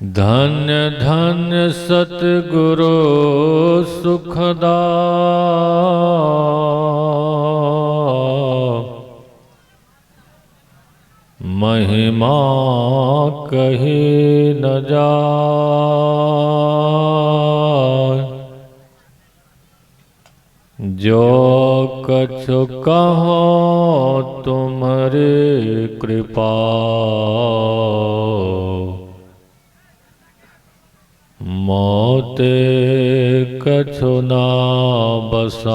धन्य धन्य सतगुरु सुखदा महिमा कही न जाय। जो कछु कहो तुम्हारी कृपा मोते कछु ना बसाय।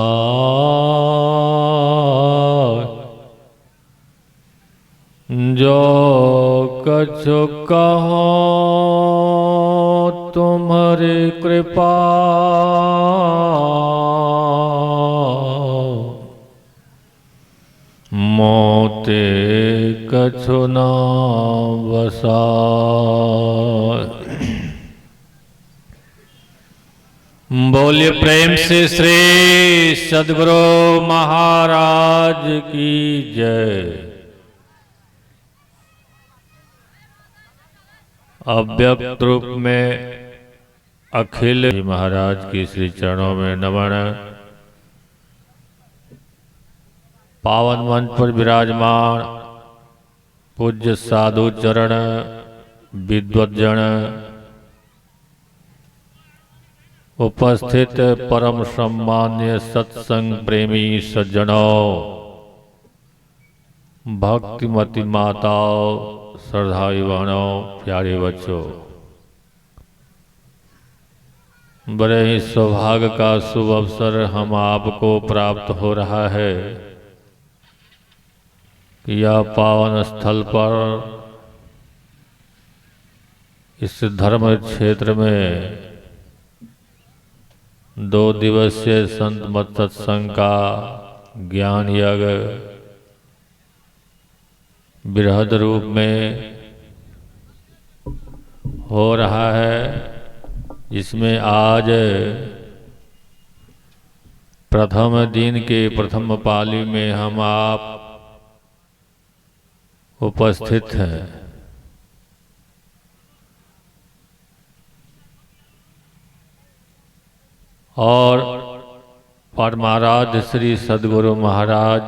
जो कछु कहो तुम्हारी कृपा मोते कछु ना बसाय। बोलिए प्रेम से श्री सद्गुरु महाराज की जय। अव्यक्त रूप में अखिल महाराज की श्री चरणों में नमन। पावन मंच पर विराजमान पूज्य साधु चरण विद्वज्जन, उपस्थित परम सम्मान्य सत्संग प्रेमी सज्जनों, भक्तिमती माताओं, श्रद्धालु बहनों, प्यारे बच्चों, बड़े ही सौभाग्य का शुभ अवसर हम आपको प्राप्त हो रहा है कि यह पावन स्थल पर इस धर्म क्षेत्र में 2 दिवसीय संत मत सत्संग का ज्ञान यज्ञ बृहद रूप में हो रहा है, जिसमें आज प्रथम दिन के प्रथम पाली में हम आप उपस्थित हैं। और परमाराध्य श्री सद्गुरु महाराज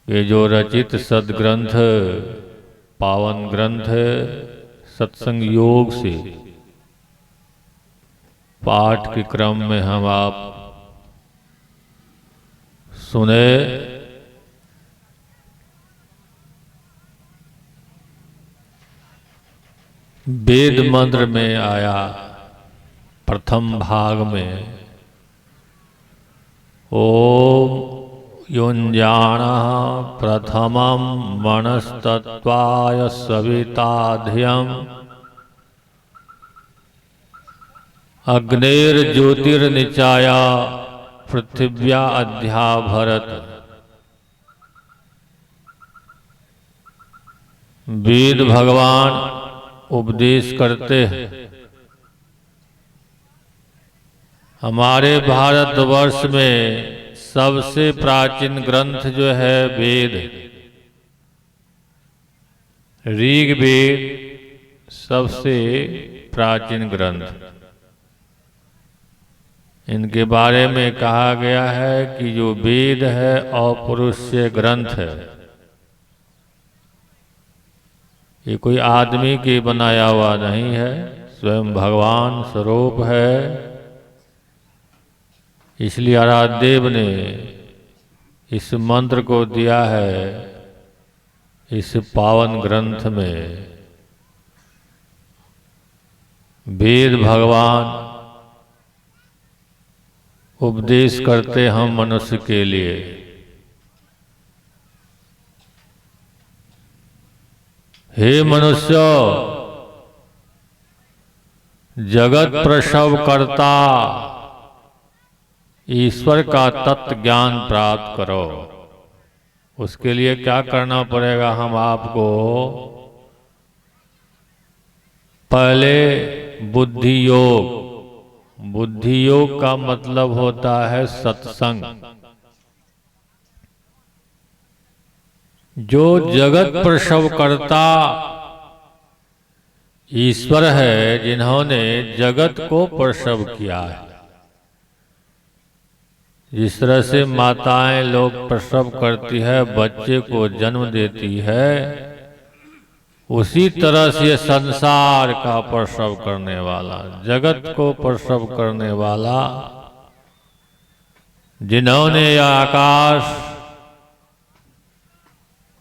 ये जो रचित सदग्रंथ पावन ग्रंथ सत्संग योग से पाठ के क्रम में हम आप सुने। वेद मंत्र में आया प्रथम भाग में ओम युञ्जानः प्रथमं मनस्तत्त्वाय सविता धियम् अग्निर्ज्योतिर्निचाया पृथिव्या अध्या भरत। वेद भगवान उपदेश करते हैं। हमारे भारतवर्ष में सबसे प्राचीन ग्रंथ जो है वेद, ऋग्वेद सबसे प्राचीन ग्रंथ। इनके बारे में कहा गया है कि जो वेद है अपौरुषीय ग्रंथ है। ये कोई आदमी के बनाया हुआ नहीं है, स्वयं भगवान स्वरूप है। इसलिए आराध्य देव ने इस मंत्र को दिया है इस पावन ग्रंथ में। वेद भगवान उपदेश करते हम मनुष्य के लिए। हे मनुष्य, जगत प्रसव करता ईश्वर का तत्व ज्ञान प्राप्त करो। उसके लिए क्या करना पड़ेगा? हम आपको पहले बुद्धि योग, बुद्धि योग का मतलब होता है सत्संग। जो जगत प्रसव करता ईश्वर है जिन्होंने जगत को प्रसव किया है। जिस तरह से माताएं लोग प्रसव करती है, बच्चे को जन्म देती है, उसी तरह से संसार का प्रसव करने वाला, जगत को प्रसव करने वाला, जिन्होंने यह आकाश,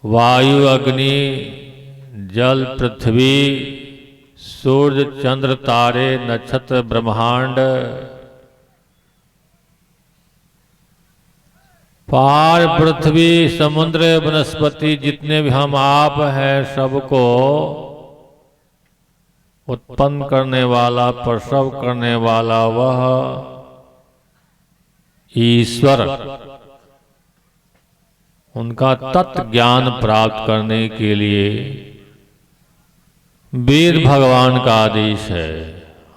वायु, अग्नि, जल, पृथ्वी, सूर्य, चंद्र, तारे, नक्षत्र, ब्रह्मांड, पार पृथ्वी, समुद्र, वनस्पति, जितने भी हम आप हैं, सबको उत्पन्न करने वाला, प्रसव करने वाला वह ईश्वर। उनका तत्व ज्ञान प्राप्त करने के लिए वेद भगवान का आदेश है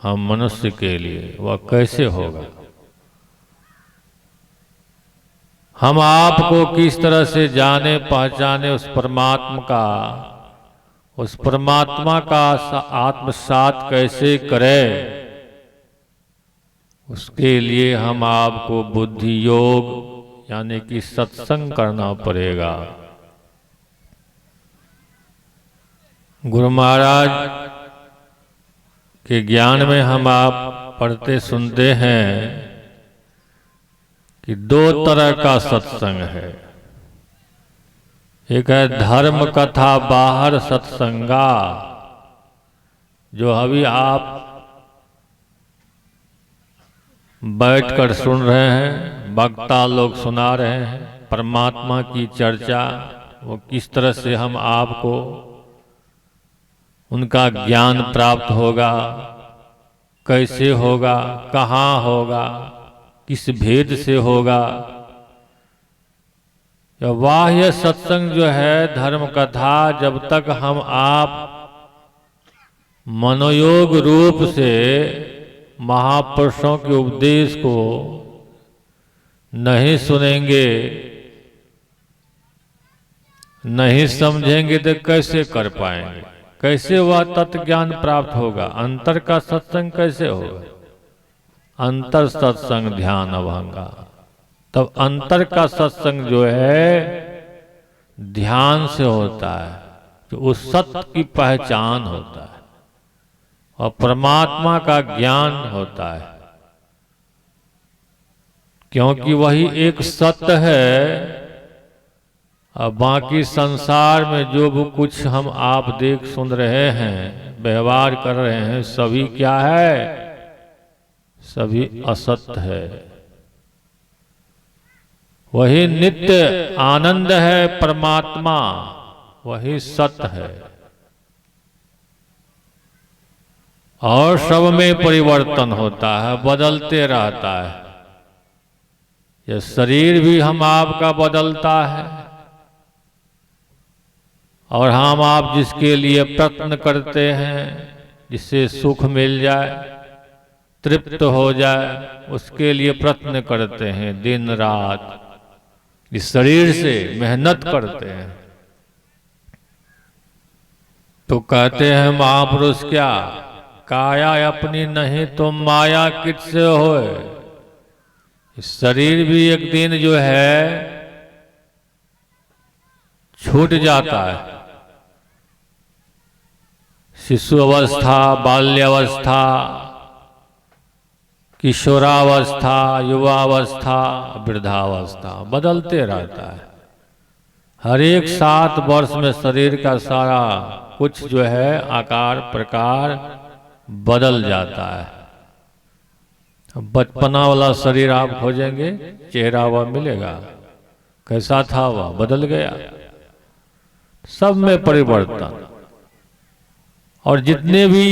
हम मनुष्य के लिए। वह कैसे होगा? हम आपको किस तरह से जाने पहचाने उस परमात्मा का आत्मसात कैसे करें, उसके लिए हम आपको बुद्धि योग यानी कि सत्संग करना पड़ेगा। गुरु महाराज के ज्ञान में हम आप पढ़ते सुनते हैं कि दो तरह का सत्संग है। एक है धर्म कथा बाहर सत्संगा, जो अभी आप बैठकर सुन रहे हैं, वक्ता लोग सुना रहे हैं, परमात्मा की चर्चा, वो किस तरह से हम आपको उनका ज्ञान प्राप्त होगा, कैसे होगा, कहाँ होगा, किस भेद से होगा। बाह्य सत्संग जो है धर्म कथा, जब तक हम आप मनोयोग रूप से महापुरुषों के उपदेश को नहीं सुनेंगे, नहीं समझेंगे तो कैसे कर पाएंगे? कैसे वह तत्व ज्ञान प्राप्त होगा? अंतर का सत्संग कैसे होगा? अंतर सत्संग ध्यान अभंगा। तब अंतर का सत्संग जो है ध्यान से होता है, जो उस सत्य की पहचान होता है और परमात्मा का ज्ञान होता है, क्योंकि वही एक सत्य है। और बाकी संसार में जो भी कुछ हम आप देख सुन रहे हैं, व्यवहार कर रहे हैं, सभी क्या है? सभी असत्य है। वही नित्य आनंद है परमात्मा, वही सत्य है। और सब में परिवर्तन होता है, बदलते रहता है। यह शरीर भी हम आपका बदलता है, और हम आप जिसके लिए प्रयत्न करते हैं, जिससे सुख मिल जाए, तृप्त हो जाए, उसके लिए प्रयत्न करते हैं दिन रात, इस शरीर से मेहनत करते हैं। तो कहते हैं महापुरुष क्या, काया अपनी नहीं तो माया किससे होए। इस शरीर भी एक दिन जो है छूट जाता है। शिशु अवस्था, बाल्यावस्था, किशोरावस्था, युवावस्था, वृद्धावस्था बदलते रहता है। हर एक 7 वर्ष में शरीर का सारा कुछ जो है आकार प्रकार बदल जाता है। बचपना वाला शरीर आप खोजेंगे, चेहरा वह मिलेगा, कैसा था वह बदल गया। सब में परिवर्तन। और जितने भी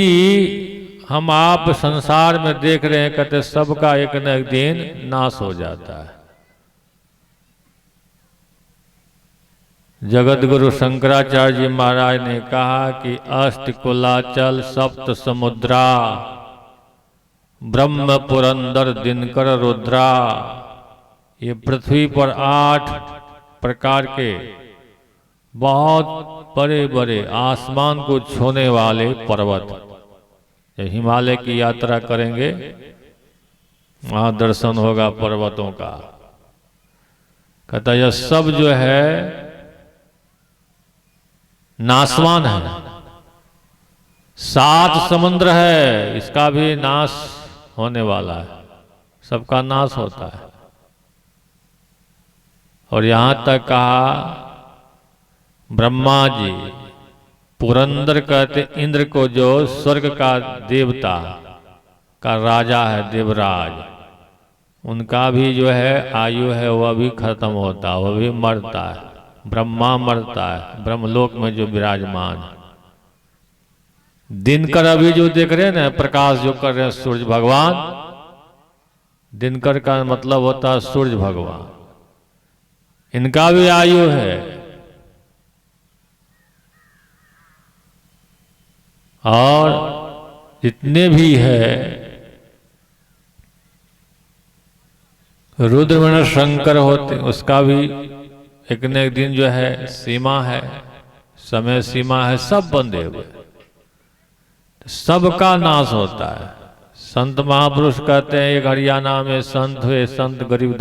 हम आप संसार में देख रहे हैं, कहते सबका एक न एक दिन नाश हो जाता है। जगत गुरु शंकराचार्य जी महाराज ने कहा कि अष्ट कुलाचल सप्त समुद्रा ब्रह्म पुरंदर दिनकर रुद्रा, ये पृथ्वी पर 8 प्रकार के बहुत बड़े बड़े आसमान को छूने वाले पर्वत, जब हिमालय की यात्रा करेंगे वहां दर्शन होगा पर्वतों का। कहता यह सब जो है नाशवान है, 7 समुद्र है, इसका भी नाश होने वाला है, सबका नाश होता है। और यहां तक कहा ब्रह्मा जी, पुरंदर कहते इंद्र को, जो स्वर्ग का देवता का राजा है, देवराज, उनका भी जो है आयु है वह भी खत्म होता है, वह भी मरता है। ब्रह्मा मरता है, ब्रह्मलोक में जो विराजमान है। दिनकर अभी जो देख रहे हैं ना, प्रकाश जो कर रहे हैं सूर्य भगवान, दिनकर का मतलब होता है सूर्य भगवान, इनका भी आयु है। और जितने भी है रुद्रमण शंकर होते, उसका भी एक न एक दिन जो है सीमा है, समय सीमा है, सब बंधे हुए, सबका नाश होता है। संत महापुरुष कहते हैं, एक हरियाणा में संत हुए, संत गरीब